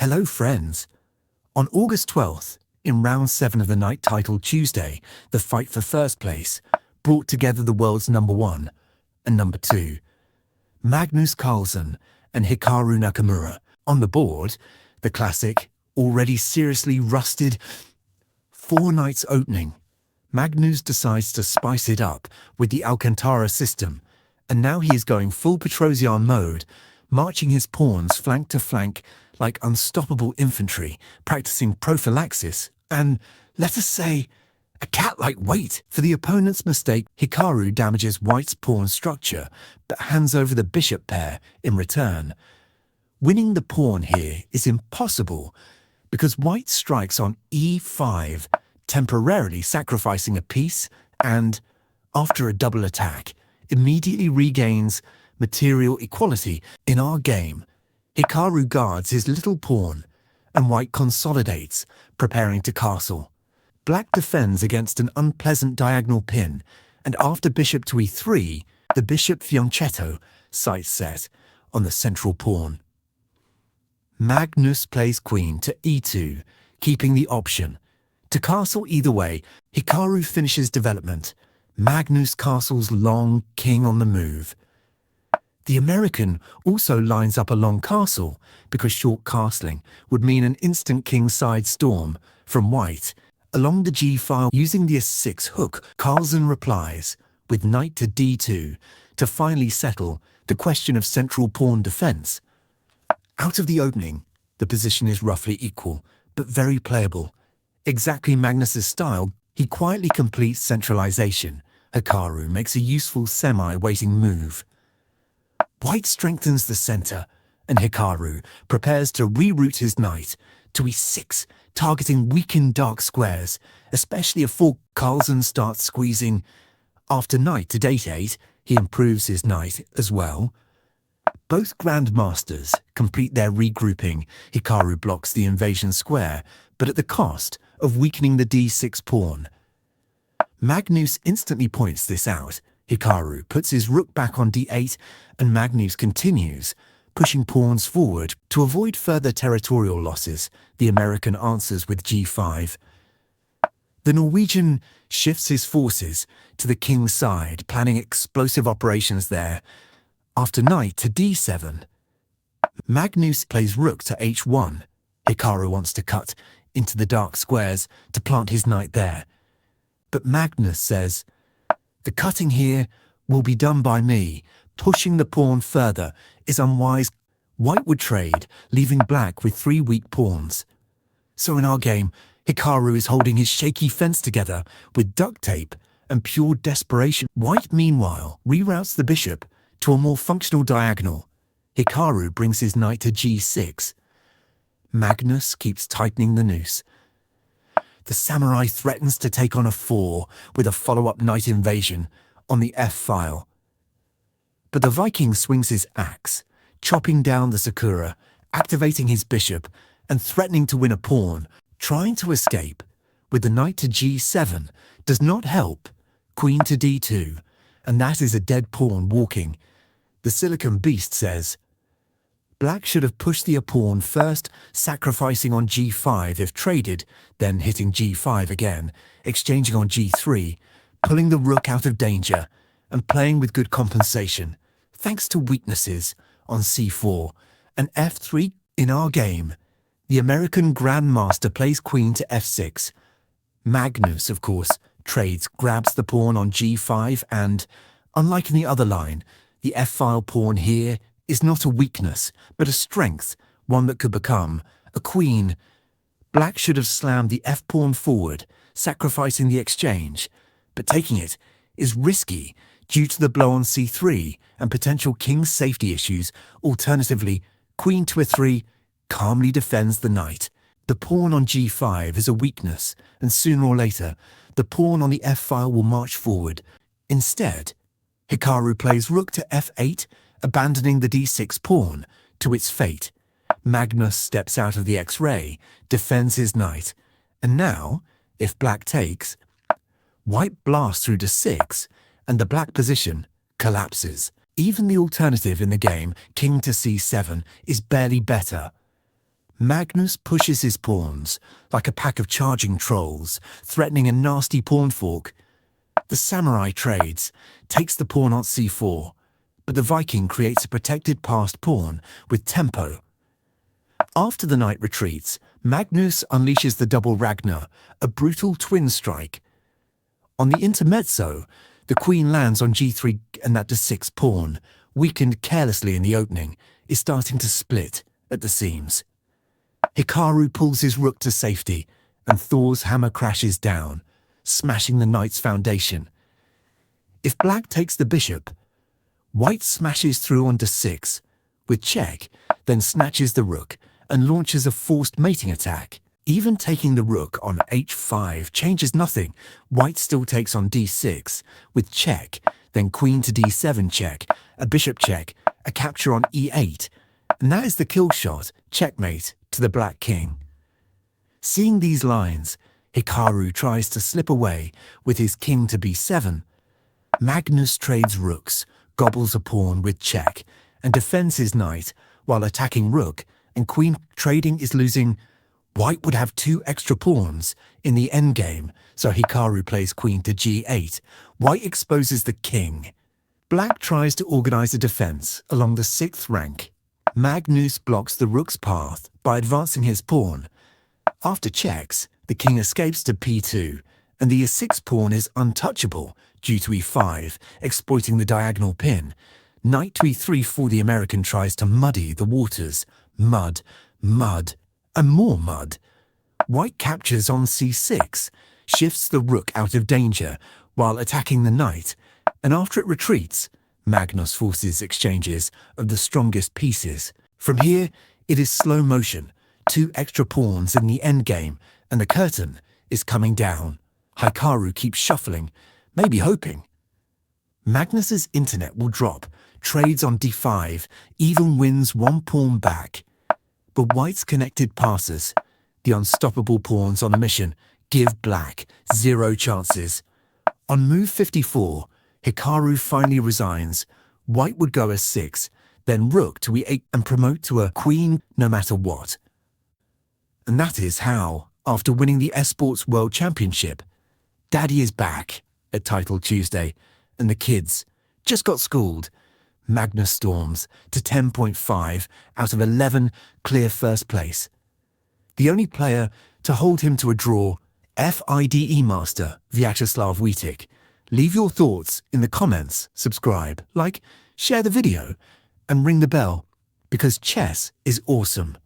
Hello friends! On August 12th, in round 7 of the night titled Tuesday, the fight for first place brought together the world's number 1 and number 2, Magnus Carlsen and Hikaru Nakamura. On the board, the classic, already seriously rusted 4 nights opening. Magnus decides to spice it up with the Alcantara system, and now he is going full Petrosian mode, marching his pawns flank to flank like unstoppable infantry, practicing prophylaxis and, let us say, a cat-like wait. For the opponent's mistake, Hikaru damages White's pawn structure, but hands over the bishop pair in return. Winning the pawn here is impossible, because White strikes on e5, temporarily sacrificing a piece and, after a double attack, immediately regains material equality. In our game, Hikaru guards his little pawn, and White consolidates, preparing to castle. Black defends against an unpleasant diagonal pin, and after bishop to e3, the bishop fianchetto sight set on the central pawn. Magnus plays queen to e2, keeping the option. To castle either way, Hikaru finishes development. Magnus castles long, king on the move. The American also lines up a long castle, because short castling would mean an instant kingside storm from White. Along the g-file using the s6 hook, Carlsen replies with knight to d2 to finally settle the question of central pawn defense. Out of the opening, the position is roughly equal, but very playable. Exactly Magnus's style, he quietly completes centralization. Hikaru makes a useful semi-waiting move. White strengthens the center, and Hikaru prepares to reroute his knight to e6, targeting weakened dark squares, especially if Carlsen starts squeezing. After knight to d8, he improves his knight as well. Both grandmasters complete their regrouping. Hikaru blocks the invasion square, but at the cost of weakening the d6 pawn. Magnus instantly points this out. Hikaru puts his rook back on d8, and Magnus continues, pushing pawns forward to avoid further territorial losses. The American answers with g5. The Norwegian shifts his forces to the king's side, planning explosive operations there. After knight to d7, Magnus plays rook to h1. Hikaru wants to cut into the dark squares to plant his knight there. But Magnus says, "The cutting here will be done by me. Pushing the pawn further is unwise." White would trade, leaving black with 3 weak pawns. So in our game, Hikaru is holding his shaky fence together with duct tape and pure desperation. White, meanwhile, reroutes the bishop to a more functional diagonal. Hikaru brings his knight to g6. Magnus keeps tightening the noose. The samurai threatens to take on a 4 with a follow-up knight invasion on the f-file. But the Viking swings his axe, chopping down the Sakura, activating his bishop, and threatening to win a pawn. Trying to escape with the knight to g7 does not help. Queen to d2, and that is a dead pawn walking. The Silicon Beast says, "Black should have pushed the pawn first, sacrificing on g5 if traded, then hitting g5 again, exchanging on g3, pulling the rook out of danger, and playing with good compensation, thanks to weaknesses on c4 and f3. In our game, the American grandmaster plays queen to f6. Magnus, of course, trades, grabs the pawn on g5 and, unlike in the other line, the f-file pawn here is not a weakness, but a strength, one that could become a queen. Black should have slammed the f-pawn forward, sacrificing the exchange, but taking it is risky due to the blow on c3 and potential king's safety issues. Alternatively, queen to a3 calmly defends the knight. The pawn on g5 is a weakness, and sooner or later, the pawn on the f-file will march forward. Instead, Hikaru plays rook to f8, abandoning the d6 pawn to its fate. Magnus steps out of the X-ray, defends his knight, and now, if black takes, White blasts through to 6, and the black position collapses. Even the alternative in the game, king to c7, is barely better. Magnus pushes his pawns like a pack of charging trolls, threatening a nasty pawn fork. The samurai trades, takes the pawn on c4, but the Viking creates a protected passed pawn with tempo. After the knight retreats, Magnus unleashes the double Ragnar, a brutal twin strike. On the intermezzo, the queen lands on g3 and that d6 pawn, weakened carelessly in the opening, is starting to split at the seams. Hikaru pulls his rook to safety, and Thor's hammer crashes down, smashing the knight's foundation. If black takes the bishop, white smashes through on d6, with check, then snatches the rook and launches a forced mating attack. Even taking the rook on h5 changes nothing. White still takes on d6, with check, then queen to d7 check, a bishop check, a capture on e8, and that is the kill shot, checkmate, to the black king. Seeing these lines, Hikaru tries to slip away with his king to b7. Magnus trades rooks, gobbles a pawn with check, and defends his knight while attacking rook, and queen trading is losing. White would have 2 extra pawns in the endgame, so Hikaru plays queen to g8. White exposes the king. Black tries to organize a defense along the 6th rank. Magnus blocks the rook's path by advancing his pawn. After checks, the king escapes to p2, and the e6 pawn is untouchable due to e5, exploiting the diagonal pin. Knight to e3 for the American tries to muddy the waters. Mud, mud, and more mud. White captures on c6, shifts the rook out of danger while attacking the knight, and after it retreats, Magnus forces exchanges of the strongest pieces. From here, it is slow motion, 2 extra pawns in the endgame, and the curtain is coming down. Hikaru keeps shuffling, maybe hoping. Magnus's internet will drop, trades on d5, even wins 1 pawn back. But White's connected passes, the unstoppable pawns on a mission, give black 0 chances. On move 54, Hikaru finally resigns. White would go s6, then rook to e8 and promote to a queen no matter what. And that is how, after winning the Esports World Championship, Daddy is back at Title Tuesday, and the kids just got schooled. Magnus storms to 10.5 out of 11, clear first place. The only player to hold him to a draw, FIDE master Vyacheslav Wietic. Leave your thoughts in the comments, subscribe, like, share the video, and ring the bell, because chess is awesome.